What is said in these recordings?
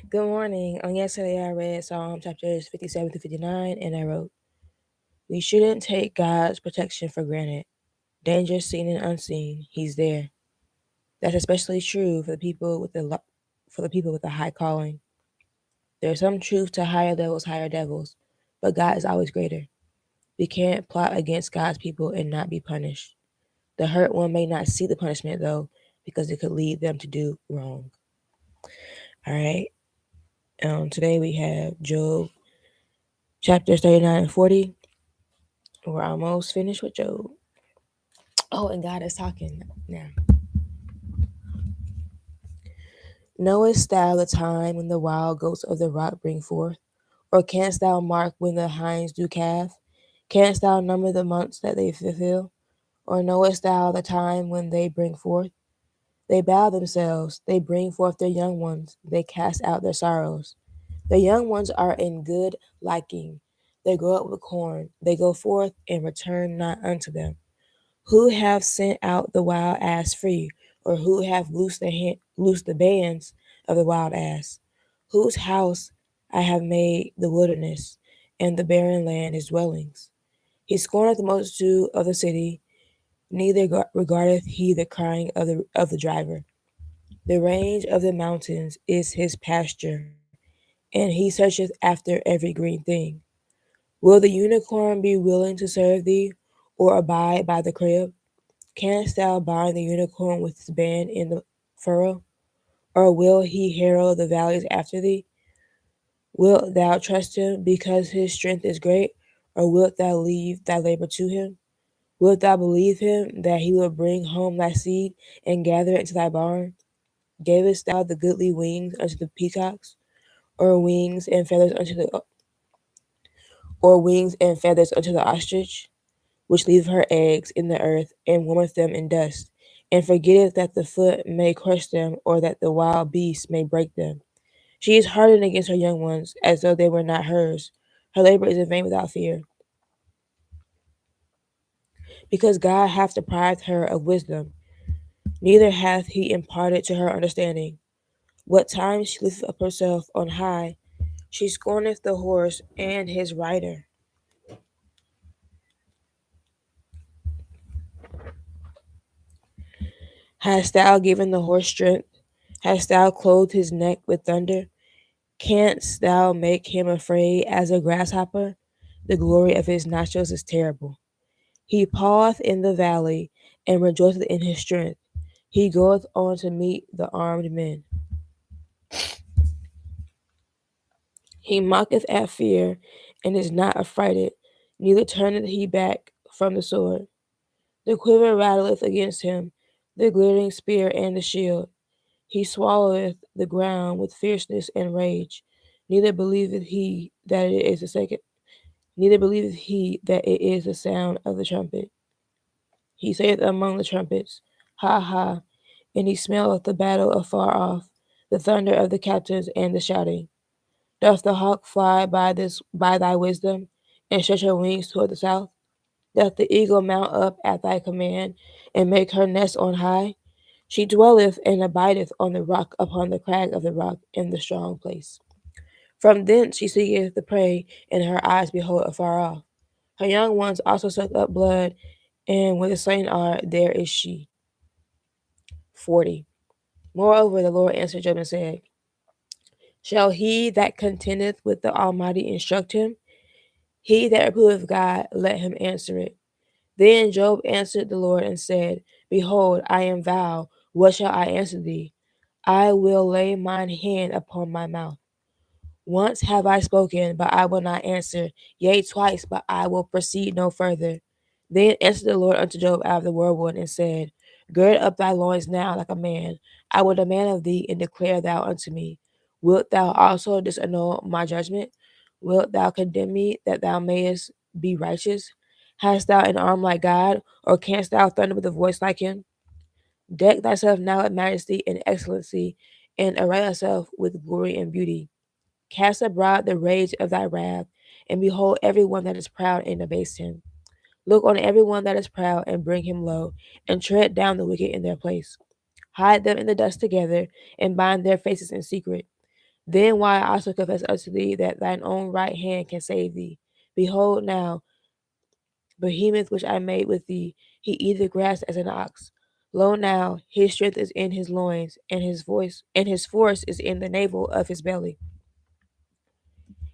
Good morning. On yesterday, I read Psalm chapters 57 to 59, and I wrote, "We shouldn't take God's protection for granted. Danger seen and unseen, He's there. That's especially true for the people with the high calling. There's some truth to higher levels, higher devils, but God is always greater. We can't plot against God's people and not be punished. The hurt one may not see the punishment though, because it could lead them to do wrong." All right. Today we have Job chapters 39 and 40. We're almost finished with Job. Oh, and God is talking now. "Knowest thou the time when the wild goats of the rock bring forth? Or canst thou mark when the hinds do calve? Canst thou number the months that they fulfill? Or knowest thou the time when they bring forth? They bow themselves, they bring forth their young ones, they cast out their sorrows. The young ones are in good liking. They grow up with corn, they go forth and return not unto them. Who have sent out the wild ass free, or who have loosed the bands of the wild ass? Whose house I have made the wilderness, and the barren land his dwellings. He scorneth the multitude of the city, neither regardeth he the crying of the driver. The range of the mountains is his pasture, and he searcheth after every green thing. Will the unicorn be willing to serve thee, or abide by the crib? Canst thou bind the unicorn with his band in the furrow? Or will he harrow the valleys after thee? Wilt thou trust him because his strength is great? Or wilt thou leave thy labor to him? Wilt thou believe him that he will bring home thy seed and gather it into thy barn? Gavest thou the goodly wings unto the peacocks, or wings and feathers unto the ostrich, which leaveth her eggs in the earth and warmeth them in dust, and forgetteth that the foot may crush them, or that the wild beast may break them. She is hardened against her young ones, as though they were not hers. Her labor is in vain without fear, because God hath deprived her of wisdom, neither hath he imparted to her understanding. What time she lifteth up herself on high, she scorneth the horse and his rider. Hast thou given the horse strength? Hast thou clothed his neck with thunder? Canst thou make him afraid as a grasshopper? The glory of his nostrils is terrible. He paweth in the valley, and rejoiceth in his strength. He goeth on to meet the armed men. He mocketh at fear, and is not affrighted, neither turneth he back from the sword. The quiver rattleth against him, the glittering spear and the shield. He swalloweth the ground with fierceness and rage. Neither believeth he that it is the second. Neither believeth he that it is the sound of the trumpet. He saith among the trumpets, Ha ha! And he smelleth the battle afar off, the thunder of the captains and the shouting. Doth the hawk fly by thy wisdom, and stretch her wings toward the south? Doth the eagle mount up at thy command, and make her nest on high? She dwelleth and abideth on the rock, upon the crag of the rock, in the strong place. From thence she seeketh the prey, and her eyes behold afar off. Her young ones also suck up blood, and where the slain are, there is she. 40. Moreover, the Lord answered Job and said, Shall he that contendeth with the Almighty instruct him? He that reproveth God, let him answer it. Then Job answered the Lord and said, Behold, I am thou. What shall I answer thee? I will lay mine hand upon my mouth. Once have I spoken, but I will not answer. Yea, twice, but I will proceed no further. Then answered the Lord unto Job out of the whirlwind and said, Gird up thy loins now like a man. I will demand of thee, and declare thou unto me. Wilt thou also disannul my judgment? Wilt thou condemn me, that thou mayest be righteous? Hast thou an arm like God, or canst thou thunder with a voice like him? Deck thyself now with majesty and excellency, and array thyself with glory and beauty. Cast abroad the rage of thy wrath, and behold every one that is proud and abase him. Look on every one that is proud and bring him low, and tread down the wicked in their place. Hide them in the dust together, and bind their faces in secret. Then why I also confess unto thee that thine own right hand can save thee. Behold now, behemoth which I made with thee, he eateth grass as an ox. Lo now, his strength is in his loins, and his force is in the navel of his belly.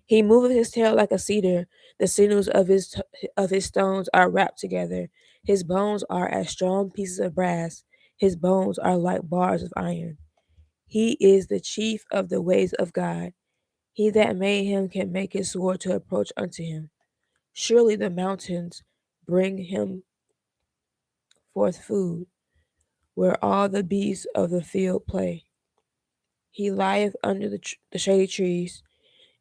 He moveth his tail like a cedar, the sinews of his stones are wrapped together. His bones are as strong pieces of brass, his bones are like bars of iron. He is the chief of the ways of God. He that made him can make his sword to approach unto him. Surely the mountains bring him forth food, where all the beasts of the field play. He lieth under the shady trees,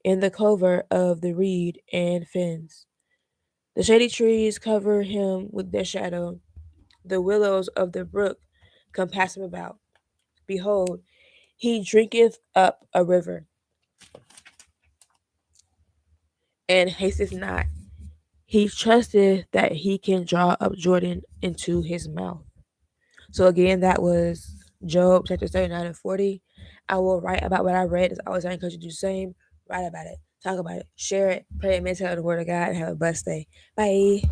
in the covert of the reed and fens. The shady trees cover him with their shadow. The willows of the brook compass him about. Behold, he drinketh up a river, and hasteth not. He trusteth that he can draw up Jordan into his mouth. So again, that was Job chapter 39 and 40. I will write about what I read. As always, I encourage you to do the same. Write about it. Talk about it. Share it. Pray and meditate on the word of God. And have a blessed day. Bye.